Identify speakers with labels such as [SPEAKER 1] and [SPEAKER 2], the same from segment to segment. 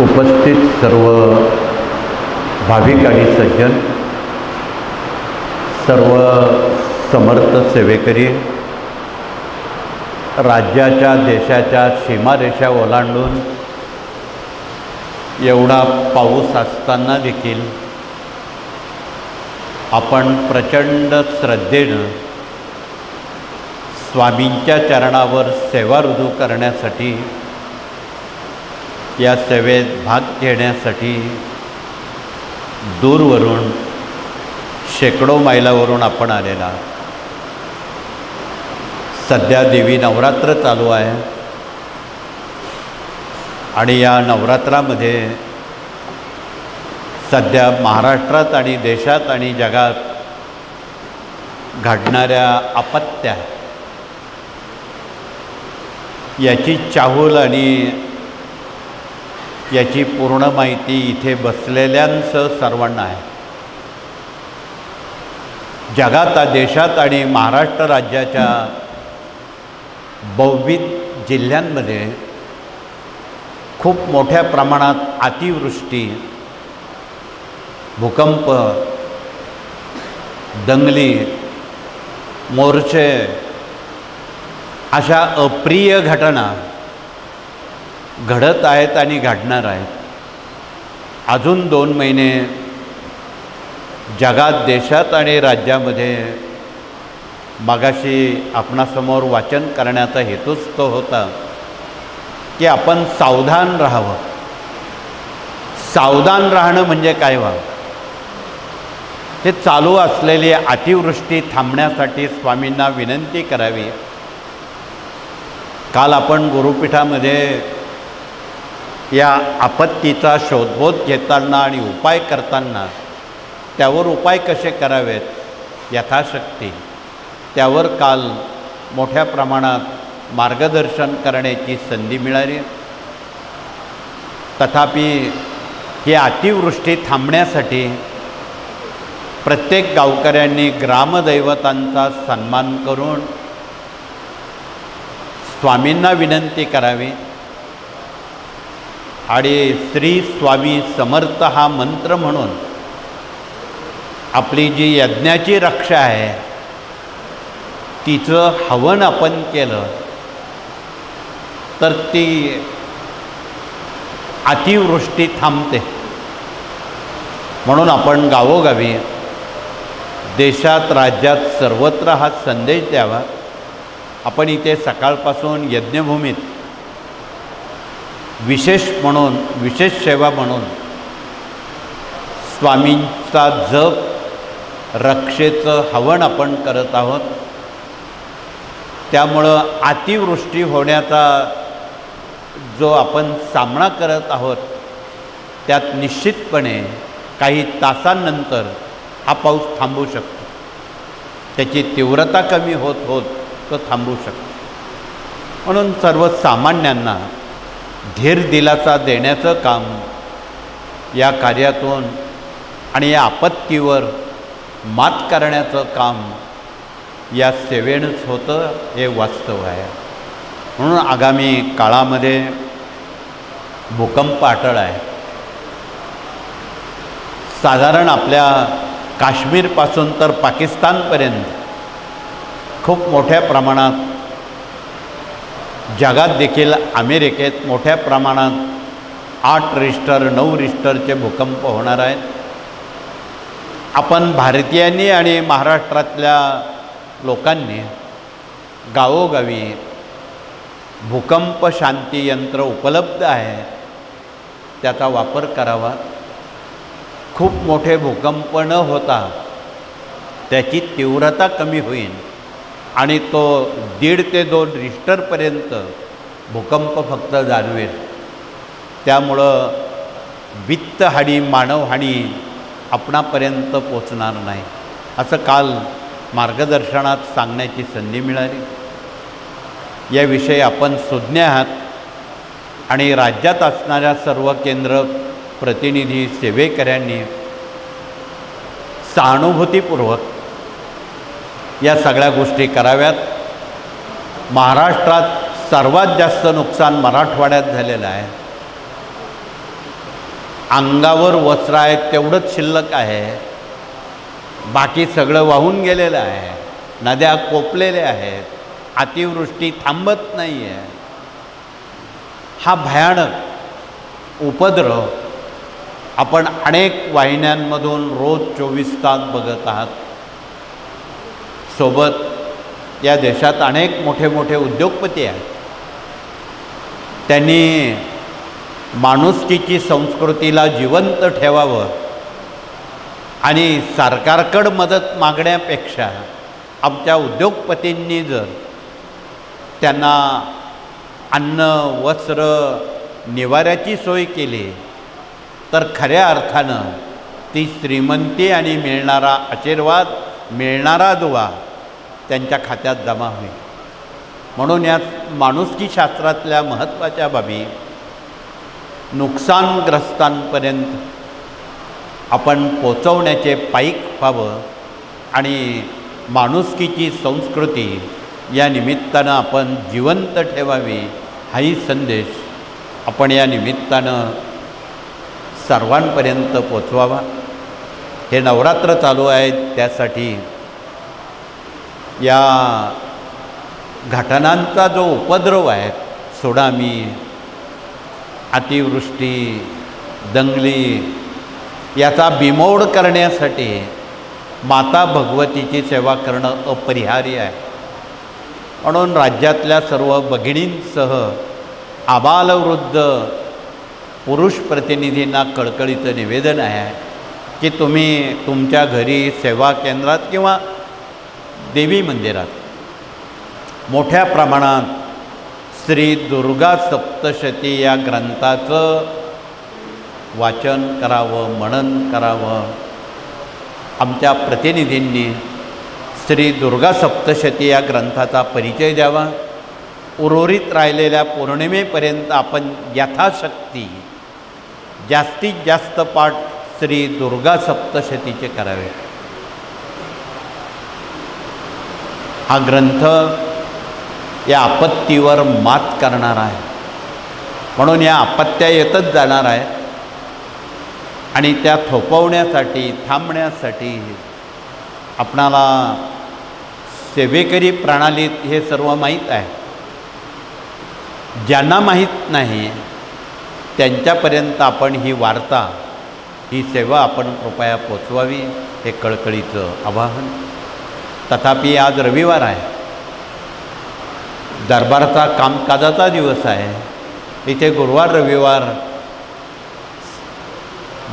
[SPEAKER 1] उपस्थित सर्व भाविक आणि सज्जन, सर्व समर्थ सेवेकरी, राज्याच्या देशाच्या सीमारेषा ओलांडून एवढा पाऊस असताना देखील आपण प्रचंड श्रद्धेनं स्वामींच्या चरणावर सेवा रुजू करण्यासाठी, या सेवेत भाग घेण्यासाठी दूरवरून शेकडो मैलावरून आपण आलेला. सध्या देवी नवरात्र चालू आहे आणि या नवरात्रामध्ये सध्या महाराष्ट्रात आणि देशात आणि जगात घडणाऱ्या आपत्त्या याची चाहूल आणि याची पूर्ण माहिती इथे बसलेल्यांसह सर्वांना आहे. जगात, देशात आणि महाराष्ट्र राज्याच्या बहुविध जिल्ह्यांमध्ये खूप मोठ्या प्रमाणात अतिवृष्टी, भूकंप, दंगली, मोर्चे अशा अप्रिय घटना घडत आहेत आणि घडणार आहेत. अजून 2 महिने जगात, देशात आणि राज्यामध्ये मगाशी आपणासमोर वाचन करण्याचा हेतूच तो होता की आपण सावधान राहावं. सावधान राहणं म्हणजे काय व्हावं? हे चालू असलेली अतिवृष्टी थांबण्यासाठी स्वामींना विनंती करावी. काल आपण गुरुपीठामध्ये या आपत्तीचा शोधबोध घेताना आणि उपाय करताना त्यावर उपाय कसे करावेत यथाशक्ती त्यावर काल मोठ्या प्रमाणात मार्गदर्शन करण्याची संधी मिळाली. तथापि ही अतिवृष्टी थांबण्यासाठी प्रत्येक गावकऱ्यांनी ग्रामदैवतांचा सन्मान करून स्वामींना विनंती करावी आणि श्री स्वामी समर्थ हा मंत्र म्हणून आपली जी यज्ञाची रक्षा आहे तिचं हवन आपण केलं तर ती अतिवृष्टी थांबते. म्हणून आपण गावोगावी, देशात, राज्यात सर्वत्र हा संदेश द्यावा. आपण इथे सकाळपासून यज्ञभूमीत विशेष सेवा म्हणून स्वामींचा जप, रक्षेचं हवन आपण करत आहोत. त्यामुळं अतिवृष्टी होण्याचा जो आपण सामना करत आहोत त्यात निश्चितपणे काही तासांनंतर हा पाऊस थांबू शकतो. त्याची तीव्रता कमी होत होत तो थांबू शकतो. म्हणून सर्वसामान्यांना धीर दिलासा देण्याचं काम या कार्यातून आणि या आपत्तीवर मात करण्याचं काम या सेवेनंच होतं, हे वास्तव आहे. म्हणून आगामी काळामध्ये भूकंप अटळ आहे. साधारण आपल्या काश्मीरपासून तर पाकिस्तानपर्यंत खूप मोठ्या प्रमाणात, जगात देखील अमेरिकेत मोठ्या प्रमाणात 8 रिश्टर 9 रिश्टरचे भूकंप होणार आहेत. आपण भारतीयांनी आणि महाराष्ट्रातल्या लोकांनी गावोगावी भूकंप शांती यंत्र उपलब्ध आहे, त्याचा वापर करावा. खूप मोठे भूकंप न होता त्याची तीव्रता कमी होईल आणि तो 1.5 ते 2 रिश्टरपर्यंत भूकंप फक्त जाणवेल. त्यामुळं वित्तहानी, मानवहानी आपणापर्यंत पोचणार नाही, असं काल मार्गदर्शनात सांगण्याची संधी मिळाली. याविषयी आपण सुज्ञ आहात आणि राज्यात असणाऱ्या सर्व केंद्र प्रतिनिधी, सेवेकऱ्यांनी सहानुभूतीपूर्वक या सगळ्या गोष्टी कराव्यात. महाराष्ट्रात सर्वात जास्त नुकसान मराठवाड्यात झालेलं आहे. अंगावर वस्त्र आहेत तेवढंच शिल्लक आहे, बाकी सगळं वाहून गेलेलं आहे, नद्या कोपलेल्या आहेत, अतिवृष्टी थांबत नाही आहे. हा भयानक उपद्रव आपण अनेक वाहिन्यांमधून रोज 24 तास बघत आहात. सोबत या देशात अनेक मोठे मोठे उद्योगपती आहेत. त्यांनी माणुसकीची संस्कृतीला जिवंत ठेवावं आणि सरकारकडं मदत मागण्यापेक्षा आमच्या उद्योगपतींनी जर त्यांना अन्न, वस्त्र, निवाऱ्याची सोय केली तर खऱ्या अर्थानं ती श्रीमंती आणि मिळणारा आशीर्वाद, मिळणारा दुवा त्यांच्या खात्यात जमा होईल. म्हणून या माणुसकी शास्त्रातल्या महत्त्वाच्या बाबी नुकसानग्रस्तांपर्यंत आपण पोचवण्याचे पाईक व्हावं आणि माणुसकीची संस्कृती या निमित्तानं आपण जिवंत ठेवावी, हाही संदेश आपण या निमित्तानं सर्वांपर्यंत पोचवावा. हे नवरात्र चालू आहे, त्यासाठी या घटनांचा जो उपद्रव आहे, त्सुनामी, अतिवृष्टी, दंगली, याचा बिमोड करण्यासाठी माता भगवतीची सेवा करणं अपरिहार्य आहे. म्हणून राज्यातल्या सर्व भगिनींसह आबालवृद्ध पुरुष प्रतिनिधींना कळकळीचं निवेदन आहे की तुम्ही तुमच्या घरी, सेवा केंद्रात किंवा देवी मंदिरात मोठ्या प्रमाणात श्री दुर्गा सप्तशती या ग्रंथाचं वाचन करावं, मनन करावं. आमच्या प्रतिनिधींनी श्री दुर्गा सप्तशती या ग्रंथाचा परिचय द्यावा. उर्वरित राहिलेल्या पौर्णिमेपर्यंत आपण यथाशक्ती जास्तीत जास्त पाठ श्री दुर्गा सप्तशतीचे करावे. हा ग्रंथ या आपत्तीवर मात करणार आहे. म्हणून या आपत्त्या येतच जाणार आहे आणि त्या थोपवण्यासाठी, थांबण्यासाठी आपणाला सेवेकरी प्रणालीत हे सर्व माहीत आहे. ज्यांना माहीत नाही त्यांच्यापर्यंत आपण ही वार्ता, ही सेवा आपण कृपया पोचवावी, हे कळकळीचं आवाहन. तथापि आज रविवार आहे, दरबाराचा कामकाजाचा दिवस आहे. इथे गुरुवार, रविवार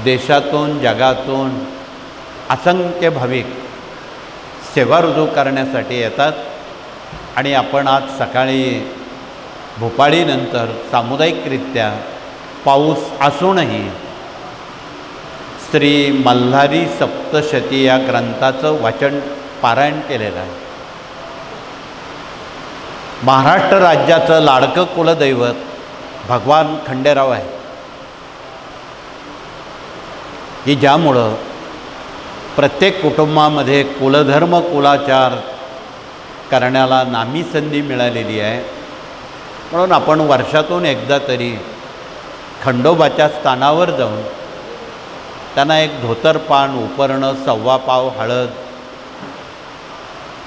[SPEAKER 1] देशातून, जगातून असंख्य भाविक सेवा रुजू करण्यासाठी येतात आणि आपण आज सकाळी भोपाळीनंतर सामुदायिकरित्या पाऊस असूनही श्री मल्हारी सप्तशती या ग्रंथाचं वाचन, पारायण केलेलं आहे. महाराष्ट्र राज्याचं लाडकं कुलदैवत भगवान खंडेराव आहे की ज्यामुळं प्रत्येक कुटुंबामध्ये कुलधर्म, कुलाचार करण्याला नामी संधी मिळालेली आहे. म्हणून आपण वर्षातून एकदा तरी खंडोबाच्या स्थानावर जाऊन त्यांना एक धोतरपान, उपरणं, सव्वा पाव हळद,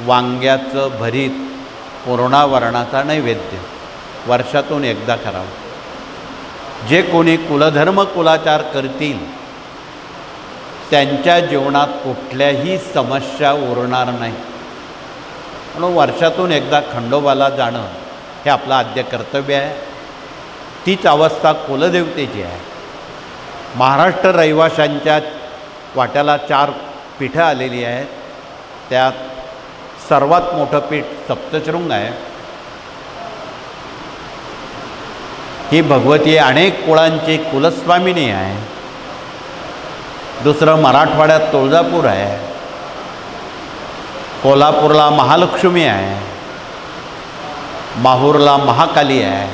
[SPEAKER 1] वांग्याचं भरीत, पूर्णावरणाचा नैवेद्य वर्षातून एकदा करावं. जे कोणी कुलधर्म, कुलाचार करतील त्यांच्या जीवनात कुठल्याही समस्या उरणार नाही. म्हणून वर्षातून एकदा खंडोबाला जाणं हे आपलं आद्य कर्तव्य आहे. तीच अवस्था कुलदेवतेची आहे. महाराष्ट्र रहिवाशांच्या वाट्याला 4 पीठं आलेली आहेत. त्यात सर्वात मोठं पीठ सप्तशृंग आहे. ही भगवती अनेक कुळांची कुलस्वामिनी आहे. दुसरं मराठवाड्यात तुळजापूर आहे, कोल्हापूरला महालक्ष्मी आहे, माहूरला महाकाली आहे.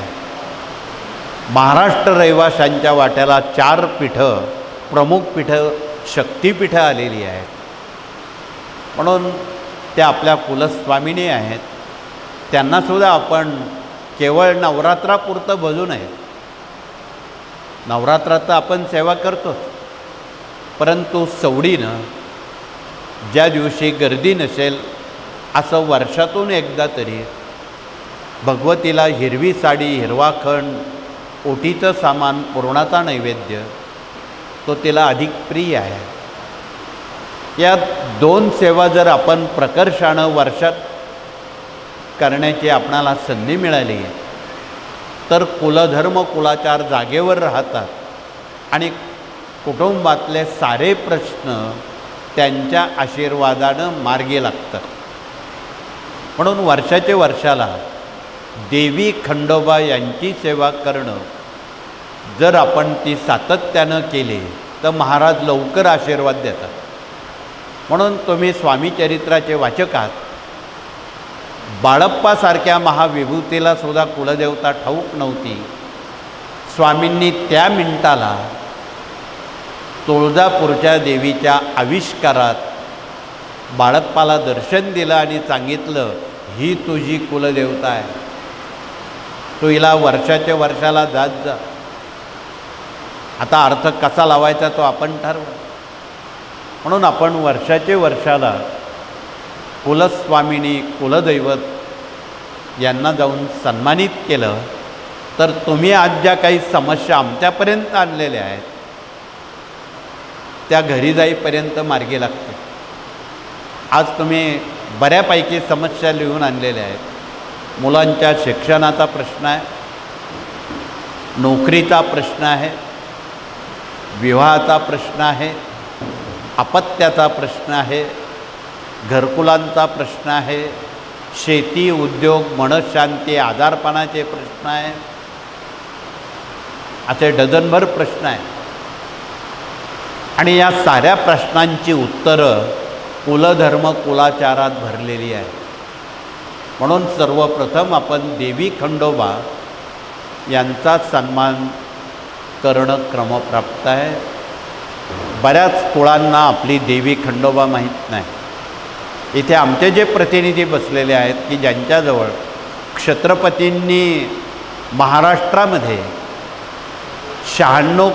[SPEAKER 1] महाराष्ट्र रहिवाशांच्या वाट्याला 4 पीठं, प्रमुख पीठं, शक्तिपीठं आलेली आहेत. म्हणून त्या आपल्या कुलस्वामिनी आहेत. त्यांनासुद्धा आपण केवळ नवरात्रापुरतं भजू नये, नवरात्रात तर आपण सेवा करतोच, परंतु सवडीनं ज्या दिवशी गर्दी नसेल असं वर्षातून एकदा तरी भगवतीला हिरवी साडी, हिरवा खण, ओटीचं सामान, पुरणाचा नैवेद्य तो तिला अधिक प्रिय आहे. या दोन सेवा जर आपण प्रकर्षानं वर्षात करण्याची आपणाला संधी मिळाली तर कुलधर्म कुलाचार जागेवर राहतात आणि कुटुंबातले सारे प्रश्न त्यांच्या आशीर्वादानं मार्गी लागतात. म्हणून वर्षाच्या वर्षाला देवी खंडोबा यांची सेवा करणं जर आपण ती सातत्यानं केली तर महाराज लवकर आशीर्वाद देतात. म्हणून तुम्ही स्वामी चरित्राचे वाचक आहात. बाळप्पासारख्या महाविभूतीला सुद्धा कुलदेवता ठाऊक नव्हती. स्वामींनी त्या मिनिटाला तुळजापूरच्या देवीच्या आविष्कारात बाळप्पाला दर्शन दिलं आणि सांगितलं, ही तुझी कुलदेवता आहे, तू हिला वर्षाच्या वर्षाला जात जा. आता अर्थ कसा लावायचा तो आपण ठरवू. म्हणून आपण वर्षाच्या वर्षाला कुलस्वामिनी, कुलदैवत यांना जाऊन सन्मानित केलं तर तुम्ही आज ज्या काही समस्या आमच्यापर्यंत आणलेल्या आहेत त्या घरी जाईपर्यंत मार्गी लागते. आज तुम्ही बऱ्यापैकी समस्या लिहून आणलेल्या आहेत. मुलांच्या शिक्षणाचा प्रश्न आहे, नोकरीचा प्रश्न आहे, विवाहाचा प्रश्न आहे, अपत्याचा प्रश्न आहे, घरकुलांचा प्रश्न आहे, शेती, उद्योग, मनशांती, आजारपणाचे प्रश्न आहे, असे डझनभर प्रश्न आहेत. आणि या साऱ्या प्रश्नांची उत्तरं कुलधर्म कुलाचारात भरलेली आहे. म्हणून सर्वप्रथम आपण देवी खंडोबा यांचा सन्मान करणं क्रमप्राप्त आहे. बऱ्याच कुळांना आपली देवी खंडोबा माहीत नाही. इथे आमचे जे प्रतिनिधी बसलेले आहेत की ज्यांच्याजवळ छत्रपतींनी महाराष्ट्रामध्ये 96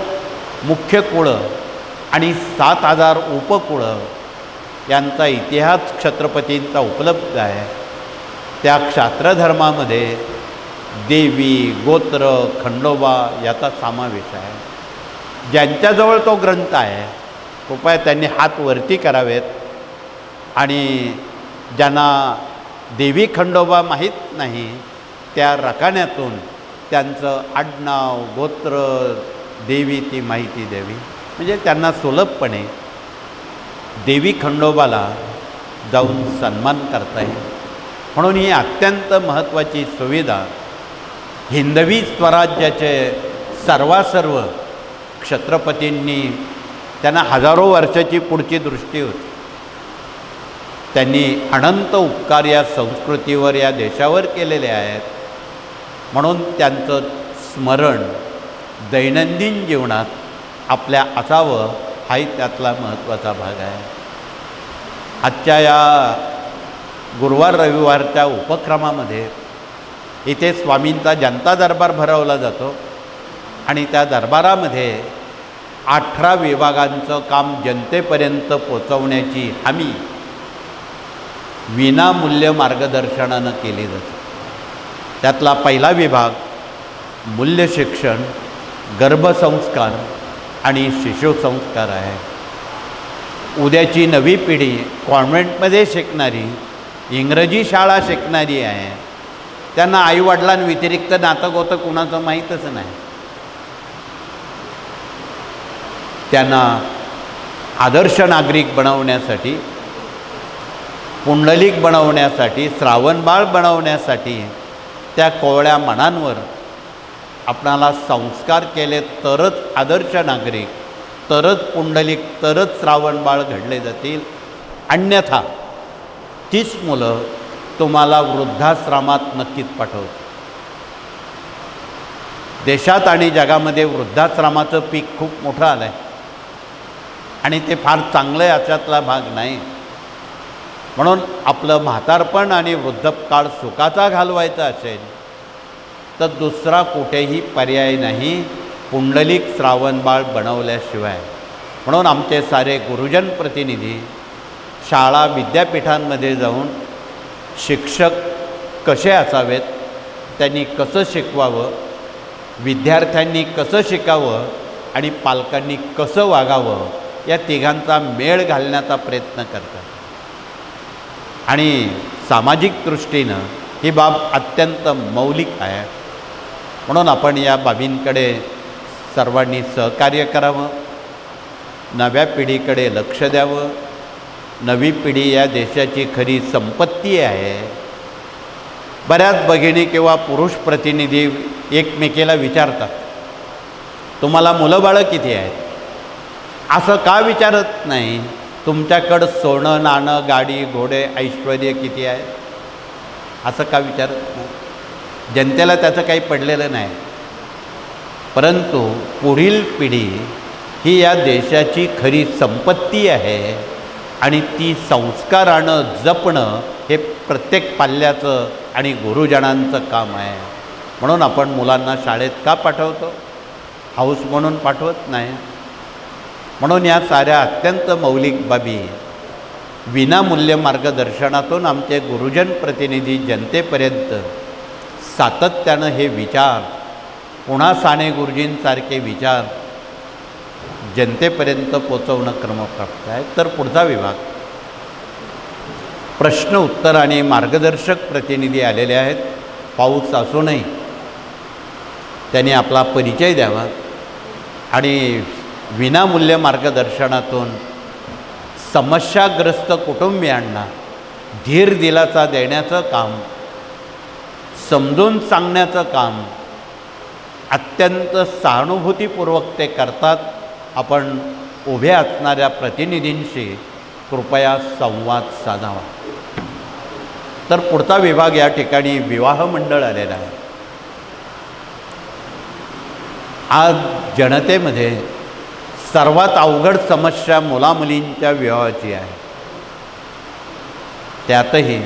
[SPEAKER 1] मुख्य कुळं आणि 7000 उपकुळं यांचा इतिहास छत्रपतींचा उपलब्ध आहे. त्या क्षात्रधर्मामध्ये देवी, गोत्र, खंडोबा याचा समावेश आहे. ज्यांच्याजवळ तो ग्रंथ आहे कृपया त्यांनी हात वरती करावेत. आणि ज्यांना देवी खंडोबा माहीत नाही त्या रकान्यातून त्यांचं आडनाव, गोत्र, देवी ती माहिती द्यावी, म्हणजे त्यांना सुलभपणे देवी खंडोबाला जाऊन सन्मान करता येईल. म्हणून ही अत्यंत महत्त्वाची सुविधा हिंदवी स्वराज्याचे सर्वासर्व छत्रपतींनी, त्यांना हजारो वर्षाची पुढची दृष्टी होती. त्यांनी अनंत उपकार या संस्कृतीवर, या देशावर केलेले आहेत. म्हणून त्यांचं स्मरण दैनंदिन जीवनात आपल्या असावं हाही त्यातला महत्त्वाचा भाग आहे. आजच्या या गुरुवार रविवारच्या उपक्रमामध्ये इथे स्वामींचा जनता दरबार भरवला जातो आणि त्या दरबारामध्ये 18 विभागांचं काम जनतेपर्यंत पोचवण्याची हमी विनामूल्य मार्गदर्शनानं केली जाते. त्यातला पहिला विभाग मूल्य शिक्षण, गर्भसंस्कार आणि शिशुसंस्कार आहे. उद्याची नवी पिढी कॉन्व्हेंटमध्ये शिकणारी, इंग्रजी शाळा शिकणारी आहे. त्यांना आईवडिलांव्यतिरिक्त नातं गोतं कुणाचं माहीतच नाही. त्यांना आदर्श नागरिक बनवण्यासाठी, पुंडलिक बनवण्यासाठी, श्रावणबाळ बनवण्यासाठी त्या कोवळ्या मनांवर आपणाला संस्कार केले तरच आदर्श नागरिक, तरच पुंडलिक, तरच श्रावणबाळ घडले जातील. अन्यथा तीच मुलं तुम्हाला वृद्धाश्रमात नक्कीच पाठवतील. देशात आणि जगामध्ये वृद्धाश्रमाचं पीक खूप मोठं आलं आहे आणि ते फार चांगलं याच्यातला भाग नाही. म्हणून आपलं म्हातारपण आणि वृद्धकाळ सुखाचा घालवायचा असेल तर दुसरा कुठेही पर्याय नाही. पुंडलिक श्रावणबाळ बनवल्याशिवाय. म्हणून आमचे सारे गुरुजन प्रतिनिधी शाळा विद्यापीठांमध्ये जाऊन शिक्षक कसे असावेत, त्यांनी कसं शिकवावं, विद्यार्थ्यांनी कसं शिकावं आणि पालकांनी कसं वागावं या तिघांचा मेळ घालण्याचा प्रयत्न करतात. आणि सामाजिक दृष्टीनं ही बाब अत्यंत मौलिक आहे. म्हणून आपण या बाबींकडे सर्वांनी सहकार्य करावं, नव्या पिढीकडे लक्ष द्यावं. नवी पिढी या देशाची खरी संपत्ती आहे. बऱ्याच भगिनी किंवा पुरुष प्रतिनिधी एकमेकीला विचारतात, तुम्हाला मुलं बाळं किती आहेत? असं का विचारत नाही, तुमच्याकडं सोनं नाणं गाडी घोडे ऐश्वर्य किती आहे? असं का विचारत नाही? जनतेला त्याचं काही पडलेलं नाही. परंतु पुढील पिढी ही या देशाची खरी संपत्ती आहे आणि ती संस्कारानं जपणं हे प्रत्येक पाल्याचं आणि गुरुजनांचं काम आहे. म्हणून आपण मुलांना शाळेत का पाठवतो? हाऊस म्हणून पाठवत नाही. म्हणून या साऱ्या अत्यंत मौलिक बाबी विनामूल्य मार्गदर्शनातून आमचे गुरुजन प्रतिनिधी जनतेपर्यंत सातत्यानं हे विचार, पुन्हा साने गुरुजींसारखे विचार जनतेपर्यंत पोचवणं क्रमप्राप्त आहे. तर पुढचा विभाग प्रश्न उत्तर आणि मार्गदर्शक प्रतिनिधी आलेले आहेत. पाऊस असूनही त्यांनी आपला परिचय द्यावा आणि विनामूल्य मार्गदर्शनातून समस्याग्रस्त कुटुंबियांना धीर दिलासा देण्याचं काम, समजून सांगण्याचं काम अत्यंत सहानुभूतीपूर्वक ते करतात. आपण उभे असणाऱ्या प्रतिनिधींशी कृपया संवाद साधावा. तर पुढचा विभाग या ठिकाणी विवाह मंडळ आलेला आहे. आज जनतेमध्ये सर्वात अवघड समस्या मुलामुलींच्या विवाहाची आहे. त्यातही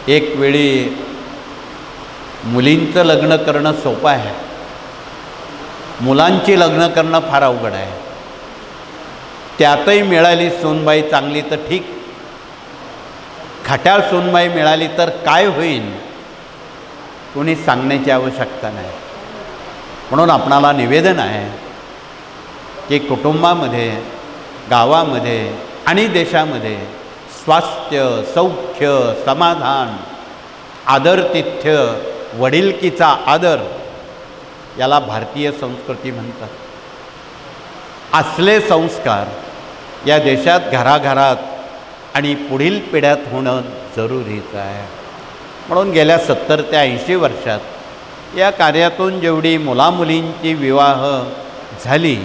[SPEAKER 1] एक वेळी मुलींचं लग्न करणं सोपं आहे, मुलांची लग्न करणं फार अवघड आहे. त्यातही मिळाली सूनबाई चांगली तर ठीक, खट्याळ सूनबाई मिळाली तर काय होईल कोणी सांगण्याची आवश्यकता नाही. म्हणून आपणाला निवेदन आहे की कुटुंबामध्ये, गावामध्ये आणि देशामध्ये स्वास्थ्य, सौख्य, समाधान, आदरातिथ्य, वडिलकीचा आदर याला भारतीय संस्कृती म्हणतात. असले संस्कार या देशात घराघरात आणि पुढील पिढ्यात होणं जरुरीचं आहे. म्हणून गेल्या 70 ते 80 वर्षात या कार्यातून जेवढी मुलामुलींची विवाह झाली,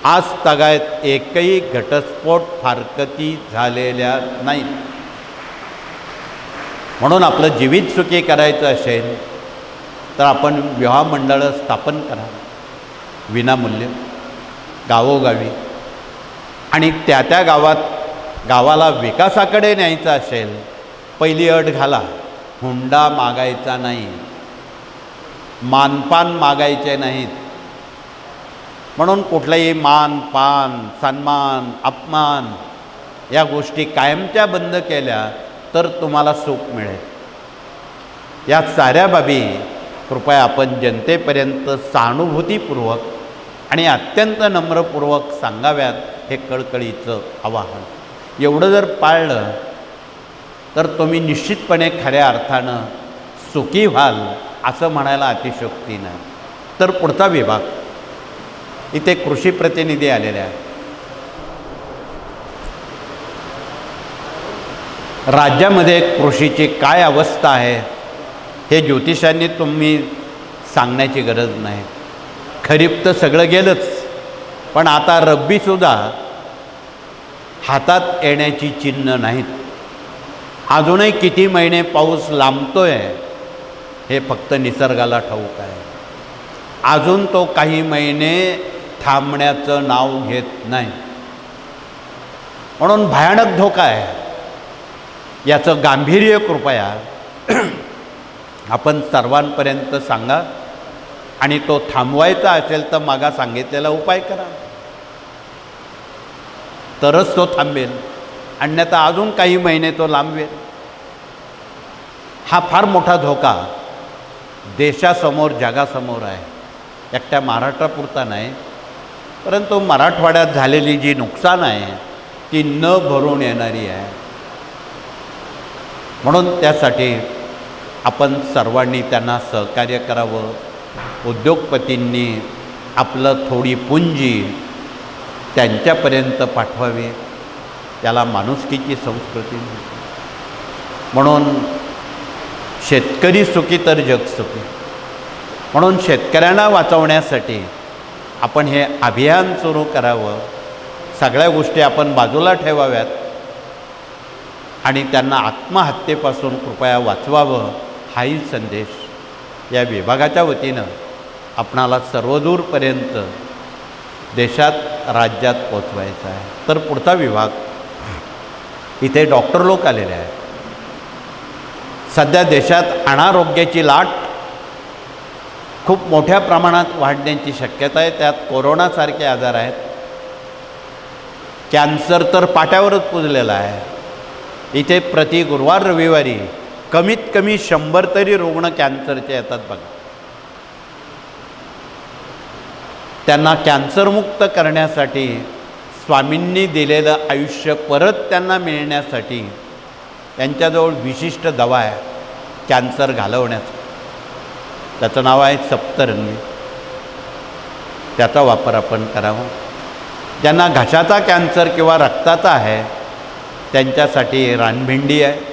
[SPEAKER 1] आज तगायत एकही घटस्फोट फारकती झालेल्या नाहीत. म्हणून आपलं जीवित सुखी करायचं असेल तर आपण विवाह मंडळं स्थापन करा विनामूल्य गावोगावी. आणि त्या त्या गावाला विकासाकडे न्यायचं असेल, पहिली अट घाला, हुंडा मागायचा नाही, मानपान मागायचे नाहीत. म्हणून कुठलाही मानपान, सन्मान, अपमान या गोष्टी कायमच्या बंद केल्या तर तुम्हाला सुख मिळेल. या साऱ्या बाबी कृपया आपण जनतेपर्यंत सहानुभूतीपूर्वक आणि अत्यंत नम्रपूर्वक सांगाव्यात, हे कळकळीचं आवाहन. एवढं जर पाळलं तर तुम्ही निश्चितपणे खऱ्या अर्थानं सुखी व्हाल असं म्हणायला अतिशयोक्ती नाही. तर पुढचा विभाग, इथे कृषी प्रतिनिधी आलेले आहेत. राज्यामध्ये कृषीची काय अवस्था आहे हे ज्योतिषांनी तुम्ही सांगण्याची गरज नाही. खरीप तर सगळं गेलंच, पण आता रब्बीसुद्धा हातात येण्याची चिन्ह नाहीत. अजूनही किती महिने पाऊस लांबतोय हे फक्त निसर्गाला ठाऊक आहे. अजून तो काही महिने थांबण्याचं नाव घेत नाही. म्हणून भयानक धोका आहे. याचं गांभीर्य कृपया आपण सर्वांपर्यंत सांगा आणि तो थांबवायचा असेल तर मागा सांगितलेला उपाय करा, तरच तो थांबेल, अन्यथा अजून काही महिने तो लांबवेल. हा फार मोठा धोका देशासमोर जगासमोर आहे. एकट्या महाराष्ट्रापुरता नाही, परंतु मराठवाड्यात झालेली जी नुकसान आहे ती न भरून येणारी आहे. म्हणून त्यासाठी आपण सर्वांनी त्यांना सहकार्य करावं. उद्योगपतींनी आपलं थोडी पुंजी त्यांच्यापर्यंत पाठवावी. त्याला माणुसकीची संस्कृती. म्हणून शेतकरी सुखी तर जग सुखी. म्हणून शेतकऱ्यांना वाचवण्यासाठी आपण हे अभियान सुरू करावं. सगळ्या गोष्टी आपण बाजूला ठेवाव्यात आणि त्यांना आत्महत्येपासून कृपया वाचवावं, हाही संदेश या विभागाच्या वतीनं आपणाला सर्वदूरपर्यंत देशात राज्यात पोचवायचा आहे. तर पुढचा विभाग, इथे डॉक्टर लोक आलेले आहेत. सध्या देशात अनारोग्याची लाट खूप मोठ्या प्रमाणात वाढण्याची शक्यता आहे. त्यात कोरोनासारखे आजार आहेत. कॅन्सर तर पाट्यावरच पुजलेला आहे. इथे प्रति गुरुवार रविवारी कमीत कमी 100 तरी रुग्ण कॅन्सरचे येतात बघा. त्यांना कॅन्सरमुक्त करण्यासाठी, स्वामींनी दिलेलं आयुष्य परत त्यांना मिळण्यासाठी त्यांच्याजवळ विशिष्ट दवा आहे कॅन्सर घालवण्याचं. त्याचं नाव आहे सप्तरंगी. त्याचा वापर आपण करावा. ज्यांना घशाचा कॅन्सर किंवा रक्ताचा आहे त्यांच्यासाठी रानभिंडी आहे.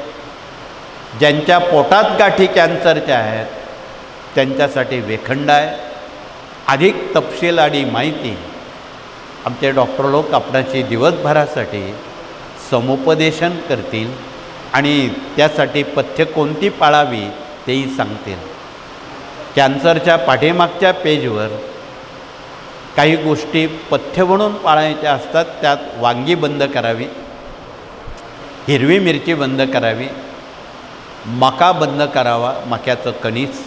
[SPEAKER 1] ज्यांच्या पोटात गाठी कॅन्सरच्या आहेत त्यांच्यासाठी वेखंड आहे. अधिक तपशील आणि माहिती आमचे डॉक्टर लोक आपणाशी दिवसभरासाठी समुपदेशन करतील आणि त्यासाठी पथ्य कोणती पाळावी तेही सांगतील. कॅन्सरच्या पाठीमागच्या पेजवर काही गोष्टी पथ्य म्हणून पाळायच्या असतात. त्यात वांगी बंद करावी, हिरवी मिरची बंद करावी, मका बंद करावा, मक्याचं कणीस,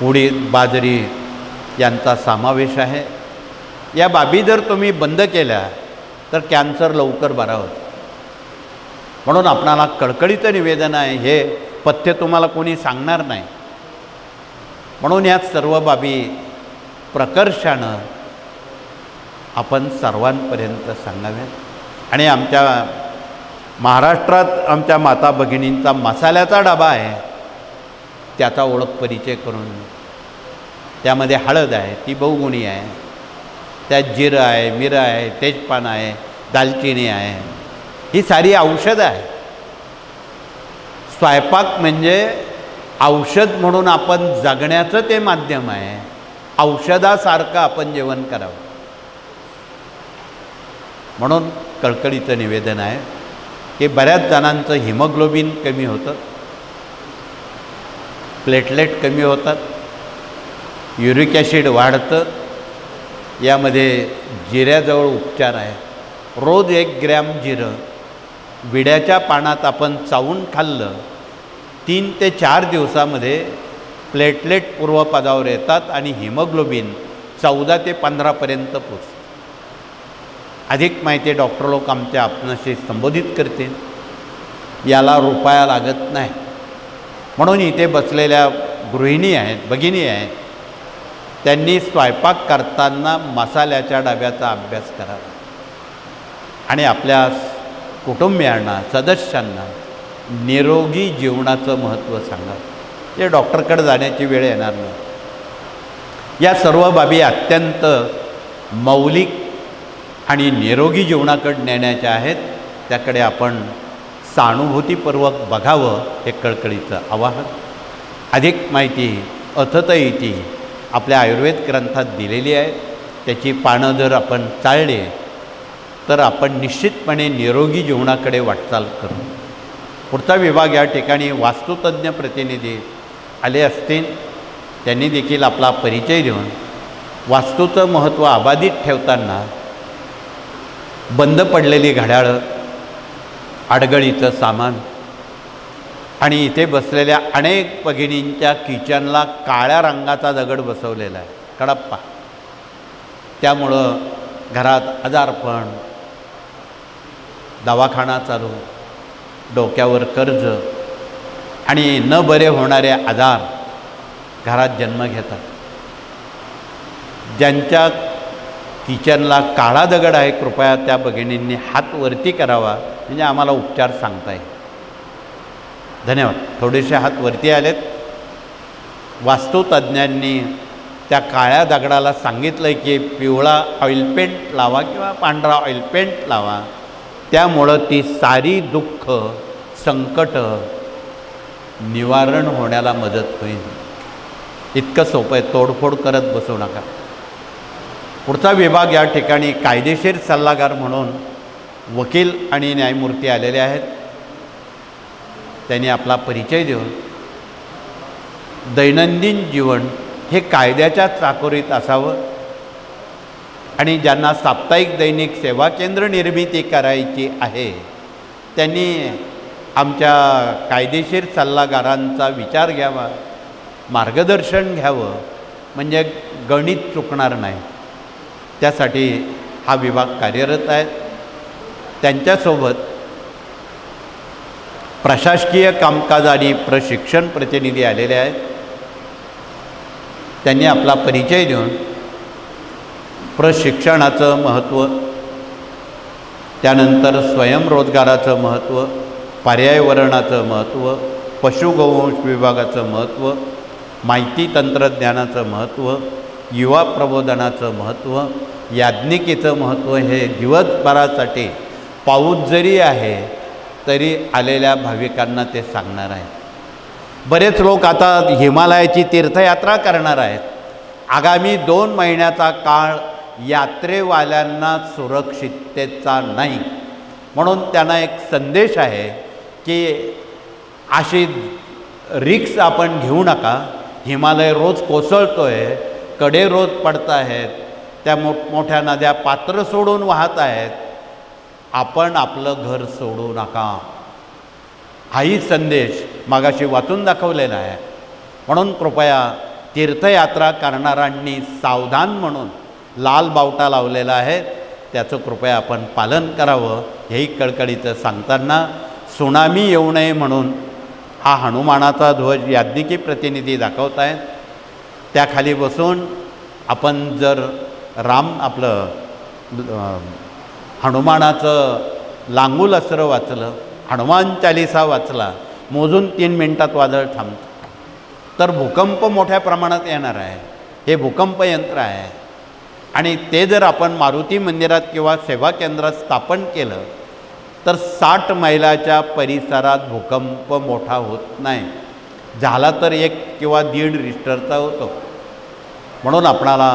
[SPEAKER 1] उडीद, बाजरी यांचा समावेश आहे. या बाबी जर तुम्ही बंद केल्या तर कॅन्सर लवकर बरा होतो. म्हणून आपणाला कळकळीचं निवेदन आहे, हे पथ्य तुम्हाला कोणी सांगणार नाही. म्हणून या सर्व बाबी प्रकर्षानं आपण सर्वांपर्यंत सांगाव्यात. आणि आमच्या महाराष्ट्रात आमच्या माता भगिनींचा मसाल्याचा डबा आहे, त्याचा ओळख परिचय करून. त्यामध्ये हळद आहे, ती बहुगुणी आहे. त्यात जिरं आहे, मिरं आहे, तेजपान आहे, दालचिनी आहे. ही सारी औषधं आहे. स्वयंपाक म्हणजे औषध म्हणून आपण जगण्याचं ते माध्यम आहे. औषधासारखं आपण जेवण करावं. म्हणून कळकळीचं निवेदन आहे की बऱ्याच जणांचं हिमोग्लोबिन कमी होतं, प्लेटलेट कमी होतात, युरिक ॲसिड वाढतं. यामध्ये जिऱ्याजवळ उपचार आहे. रोज 1 ग्रॅम जिरं विड्याच्या पानात आपण चावून खाल्लं, 3 ते 4 दिवसामध्ये प्लेटलेट पूर्वपदावर येतात आणि हिमोग्लोबिन 14 ते 15पर्यंत पोचतं. अधिक माहिती डॉक्टर लोक आमच्या आपणाशी संबोधित करतील. याला रुपया लागत नाही. म्हणून इथे बसलेल्या गृहिणी आहेत, भगिनी आहेत, त्यांनी स्वयंपाक करताना मसाल्याच्या डब्याचा अभ्यास करावा आणि आपल्या कुटुंबियांना, सदस्यांना निरोगी जीवनाचं महत्त्व सांगा. ते डॉक्टरकडे जाण्याची वेळ येणार नाही. या सर्व बाबी अत्यंत मौलिक आणि निरोगी जीवनाकडे नेण्याच्या आहेत. त्याकडे आपण सहानुभूतीपूर्वक बघावं, हे कळकळीचं आवाहन. अधिक माहिती अथत इति आपल्या आयुर्वेद ग्रंथात दिलेली आहे. त्याची पानं जर आपण चाळली तर आपण निश्चितपणे निरोगी जीवनाकडे वाटचाल करू. पुढचा विभाग या ठिकाणी वास्तुतज्ञ प्रतिनिधी आले असतील. त्यांनी देखील आपला परिचय देऊन वास्तूचं महत्त्व अबाधित ठेवताना बंद पडलेली घड्याळं, आडगळीचं सामान, आणि इथे बसलेल्या अनेक भगिनींच्या किचनला काळ्या रंगाचा दगड बसवलेला आहे, कडप्पा. त्यामुळं घरात आजारपण, दवाखाना चालू, डोक्यावर कर्ज आणि न बरे होणारे आजार घरात जन्म घेतात. ज्यांच्या किचनला काळा दगड आहे, कृपया त्या भगिनींनी हात वरती करावा, म्हणजे आम्हाला उपचार सांगता येईल. धन्यवाद. थोडेसे हात वरती आलेत. वास्तुतज्ञांनी त्या काळ्या दगडाला सांगितलं की पिवळा ऑइल पेंट लावा किंवा पांढरा ऑइल पेंट लावा, त्यामुळं ती सारी दुःख संकट निवारण होण्याला मदत होईल. इतकं सोपं आहे, तोडफोड करत बसू नका. पुढचा विभाग या ठिकाणी कायदेशीर सल्लागार म्हणून वकील आणि न्यायमूर्ती आलेले आहेत. त्यांनी आपला परिचय देऊन दैनंदिन जीवन हे कायद्याच्या चाकोरीत असावं आणि ज्यांना साप्ताहिक दैनिक सेवा केंद्र निर्मिती करायची आहे त्यांनी आमच्या कायदेशीर सल्लागारांचा विचार घ्यावा, मार्गदर्शन घ्यावं, म्हणजे गणित चुकणार नाही. त्यासाठी हा विभाग कार्यरत आहे. त्यांच्यासोबत प्रशासकीय कामकाज आणि प्रशिक्षण प्रतिनिधी आलेले आहेत. त्यांनी आपला परिचय देऊन प्रशिक्षणाचं महत्त्व, त्यानंतर स्वयंरोजगाराचं महत्त्व, पर्यावरणाचं महत्त्व, पशुगोवंश विभागाचं महत्त्व, माहिती तंत्रज्ञानाचं महत्त्व, युवा प्रबोधनाचं महत्त्व, याज्ञिकीचं महत्त्व हे दिवसभरासाठी पाऊस जरी आहे तरी आलेल्या भाविकांना ते सांगणार आहे. बरेच लोक आता हिमालयाची तीर्थयात्रा करणार आहेत. आगामी 2 महिन्याचा काळ यात्रेवाल्यांना सुरक्षिततेचा नाही, म्हणून त्यांना एक संदेश आहे की अशी रिक्स आपण घेऊ नका. हिमालय रोज कोसळतो आहे, कडे रोज पडत आहेत, त्या मोठमोठ्या नद्या पात्र सोडून वाहत आहेत. आपण आपलं घर सोडू नका, हाही संदेश मागाशी वाचून दाखवलेला आहे. म्हणून कृपया तीर्थयात्रा करणाऱ्यांनी सावधान म्हणून लाल बावटा लावलेला आहे, त्याचं कृपया आपण पालन करावं. हेही कळकळीचं सांगताना सुनामी येऊ नये म्हणून हा हनुमानाचा ध्वज याज्ञिकी प्रतिनिधी दाखवत आहेत. त्याखाली बसून आपण जर हनुमानाचं लांगूल अस्त्र वाचलं, हनुमान चालिसा वाचला, मोजून 3 मिनिटात वादळ थांबतं. तर भूकंप मोठ्या प्रमाणात येणार आहे. हे भूकंप यंत्र आहे आणि ते जर आपण मारुती मंदिरात किंवा सेवा केंद्रात स्थापन केलं तर 60 मैलाच्या परिसरात भूकंप मोठा होत नाही. झाला तर 1 किंवा 1.5 रिश्टरचा होतो. म्हणून आपणाला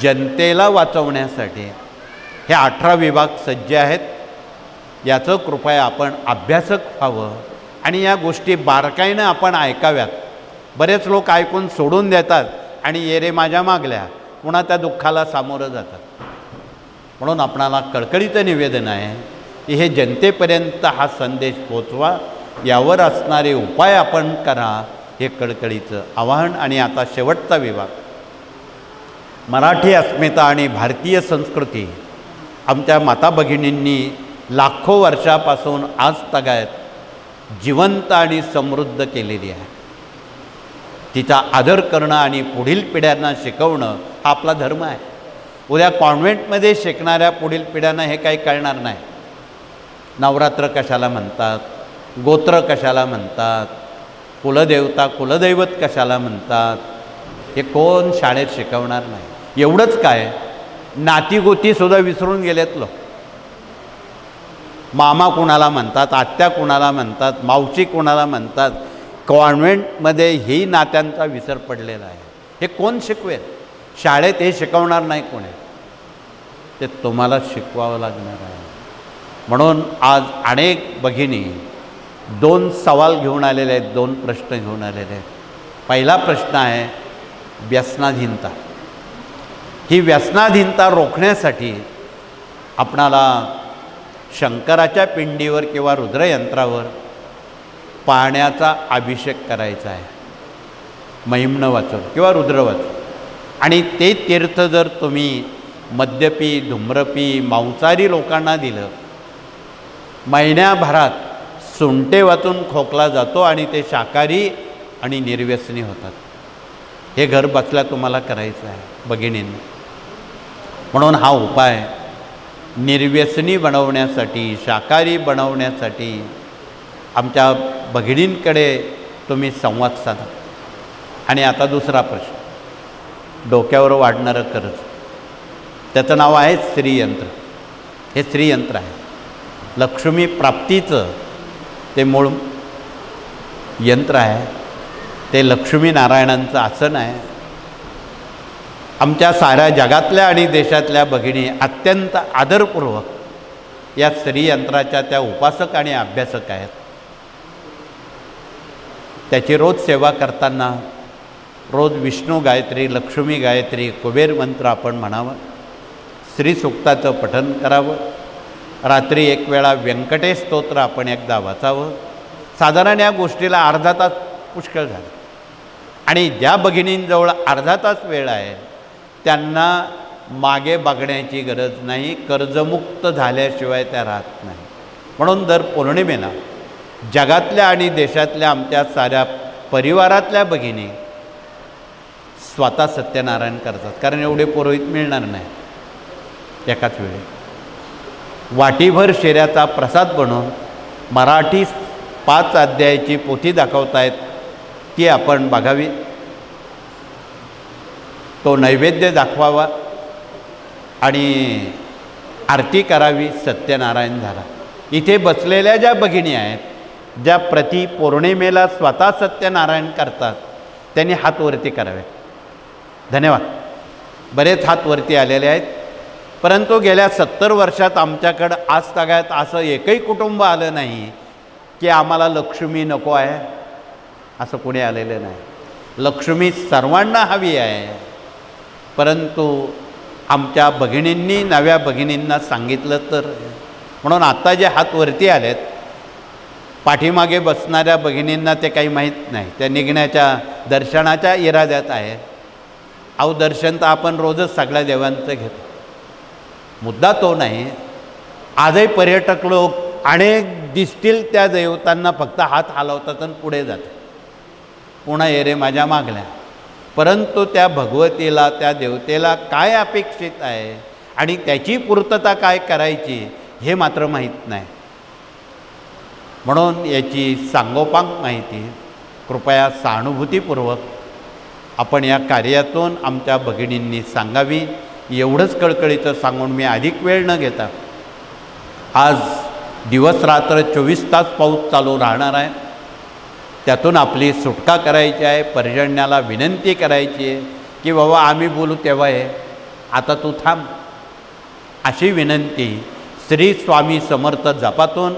[SPEAKER 1] जनतेला वाचवण्यासाठी हे 18 विभाग सज्ज आहेत. याचं कृपया आपण अभ्यासक व्हावं आणि या गोष्टी बारकाईनं आपण ऐकाव्यात. बरेच लोक ऐकून सोडून देतात आणि ये रे माझ्या मागल्या, पुन्हा त्या दुःखाला सामोरं जातात. म्हणून आपणाला कळकळीचं निवेदन आहे की हे जनतेपर्यंत हा संदेश पोचवा, यावर असणारे उपाय आपण करा, हे कळकळीचं आवाहन. आणि आता शेवटचा विभाग, मराठी अस्मिता आणि भारतीय संस्कृती आमच्या माता भगिनींनी लाखो वर्षापासून आज तगायत जिवंत आणि समृद्ध केलेली आहे. तिचा आदर करणं आणि पुढील पिढ्यांना शिकवणं हा आपला धर्म आहे. उद्या कॉन्व्हेंटमध्ये शिकणाऱ्या पुढील पिढ्यांना हे काही कळणार नाही. नवरात्र कशाला म्हणतात, गोत्र कशाला म्हणतात, कुलदेवता कुलदैवत कशाला म्हणतात, हे कोण शाळेत शिकवणार नाही. एवढंच काय, नातीगोतीसुद्धा विसरून गेलेत लोक. मामा कुणाला म्हणतात, आत्या कुणाला म्हणतात, मावशी कुणाला म्हणतात. कॉन्व्हेंटमध्ये ही नात्यांचा विसर पडलेला आहे. हे कोण शिकवेल? शाळेत हे शिकवणार नाही कोणी, ते तुम्हाला शिकवावं लागणार आहे. म्हणून आज अनेक भगिनी 2 सवाल घेऊन आलेले आहेत, 2 प्रश्न घेऊन आलेले आहेत. पहिला प्रश्न आहे व्यसनाधीनता. ही व्यसनाधीनता रोखण्यासाठी आपणाला शंकराच्या पिंडीवर किंवा रुद्रयंत्रावर पाण्याचा अभिषेक करायचा आहे, महिम्न वाचून किंवा रुद्र वाचून. आणि ते तीर्थ जर तुम्ही मद्यपी, धूम्रपी, मांसाहारी लोकांना दिलं, महिन्याभरात सुंटे वाचून खोकला जातो आणि ते शाकाहारी आणि निर्व्यसनी होतात. हे घर बसल्या तुम्हाला करायचं आहे भगिनींनी. म्हणून हा उपाय निर्व्यसनी बनवण्यासाठी, शाकाहारी बनवण्यासाठी आमच्या भगिनींकडे तुम्ही संवाद साधा. आणि आता दुसरा प्रश्न, डोक्यावर वाढणारं कर्ज, त्याचं नाव आहे श्रीयंत्र. हे श्रीयंत्र आहे, लक्ष्मी प्राप्तीचं ते मूळ यंत्र आहे. ते लक्ष्मीनारायणांचं आसन आहे. आमच्या साऱ्या जगातल्या आणि देशातल्या भगिनी अत्यंत आदरपूर्वक या श्रीयंत्राच्या त्या उपासक आणि अभ्यासक आहेत. त्याची रोज सेवा करताना रोज विष्णू गायत्री, लक्ष्मी गायत्री, कुबेर मंत्र आपण म्हणावं, श्रीसूक्ताचं पठन करावं, रात्री एक वेळा व्यंकटेश स्तोत्र आपण एकदा वाचावं. साधारण या गोष्टीला अर्धा तास पुष्कळ झाला. आणि ज्या भगिनींजवळ अर्धा तास वेळ आहे त्यांना मागे बघण्याची गरज नाही, कर्जमुक्त झाल्याशिवाय त्या राहत नाही. म्हणून दर पौर्णिमेला जगातल्या आणि देशातल्या आमच्या साऱ्या परिवारातल्या भगिनी स्वतः सत्यनारायण करतात. कारण एवढे पुरोहित मिळणार नाही एकाच वेळी. वाटीभर शिऱ्याचा प्रसाद बनवून मराठी 5 अध्यायाची पोथी दाखवतायत, ती आपण बघावी, तो नैवेद्य दाखवावा आणि आरती करावी. सत्यनारायण झाला. इथे बसलेल्या ज्या भगिनी आहेत, ज्या प्रति पौर्णिमेला स्वतः सत्यनारायण करतात, त्यांनी हात वरती करावे. धन्यवाद. बरेच हात वरती आलेले आहेत. परंतु गेल्या 70 वर्षात आमच्याकडं आज तागायत असं एकही कुटुंब आलं नाही की आम्हाला लक्ष्मी नको आहे असं कोणी आलेलं नाही. लक्ष्मी सर्वांना हवी आहे. परंतु आमच्या भगिनींनी नव्या भगिनींना सांगितलं तर. म्हणून आत्ता जे हात वरती आलेत, पाठीमागे बसणाऱ्या भगिनींना ते काही माहीत नाही, त्या निघण्याच्या दर्शनाच्या इराद्यात आहे. अहो, दर्शन तर आपण रोजच सगळ्या देवांचं घेतो, मुद्दा तो नाही. आजही पर्यटक लोक अनेक दिसतील त्या देवतांना फक्त हात हलवतात आणि पुढे जातात, पुन्हा ये रे माझ्या मागल्या. परंतु त्या भगवतीला, त्या देवतेला काय अपेक्षित आहे आणि त्याची पूर्तता काय करायची हे मात्र माहीत नाही. म्हणून याची सांगोपांग माहिती कृपया सहानुभूतीपूर्वक आपण या कार्यातून आमच्या भगिनींनी सांगावी. एवढंच कळकळीचं सांगून मी अधिक वेळ न घेता, आज दिवस रात्र 24 तास पाऊस चालू राहणार आहे, त्यातून आपली सुटका करायची आहे. पर्जन्याला विनंती करायची आहे की बाबा आम्ही बोलू तेव्हा आहे, आता तू थांब, अशी विनंती श्री स्वामी समर्थ जपातून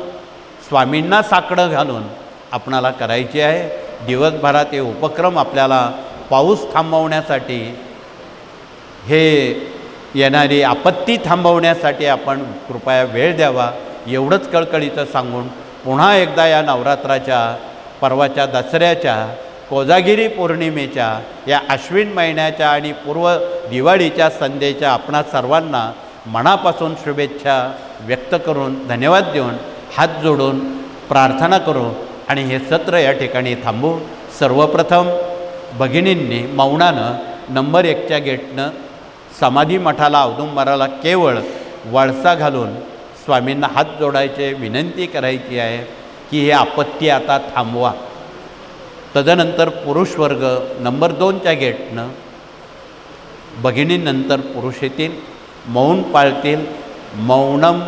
[SPEAKER 1] स्वामींना साकडं घालून आपणाला करायची आहे. दिवसभरात हे उपक्रम आपल्याला पाऊस थांबवण्यासाठी, हे येणारी आपत्ती थांबवण्यासाठी आपण कृपया वेळ द्यावा. एवढंच कळकळीचं सांगून पुन्हा एकदा या नवरात्राच्या, परवाच्या दसऱ्याच्या, कोजागिरी पौर्णिमेच्या, या अश्विन महिन्याच्या आणि पूर्व दिवाळीच्या संध्येच्या आपणा सर्वांना मनापासून शुभेच्छा व्यक्त करून, धन्यवाद देऊन, हात जोडून प्रार्थना करू आणि हे सत्र या ठिकाणी थांबू. सर्वप्रथम भगिनींनी मौनानं नंबर 1च्या गेटनं समाधी मठाला, औदुंबराला केवळ वळसा घालून स्वामींना हात जोडायचे, विनंती करायची आहे की हे आपत्ती आता थांबवा. तदनंतर पुरुष वर्ग नंबर 2च्या गेटनं भगिनींनंतर पुरुष येतील, मौन पाळतील. मौनम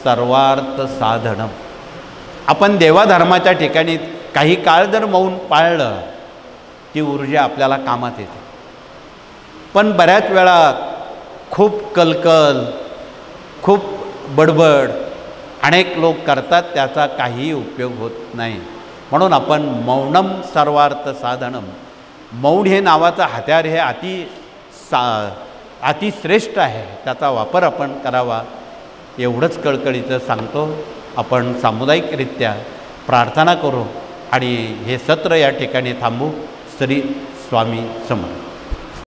[SPEAKER 1] सर्वार्थ साधनम. आपण देवाधर्माच्या ठिकाणी काही काळ जर मौन पाळलं, ती ऊर्जा आपल्याला कामात येते. पण बऱ्याच वेळा खूप कलकल, खूप बडबड अनेक लोक करतात, त्याचा काहीही उपयोग होत नाही. म्हणून आपण मौनम सर्वार्थ साधनम, मौन हे नावाचं हत्यार हे अतिश्रेष्ठ आहे, त्याचा वापर आपण करावा. एवढंच कळकळीचं सांगतो. आपण सामुदायिकरित्या प्रार्थना करू आणि हे सत्र या ठिकाणी थांबू. श्री स्वामी समर्थ.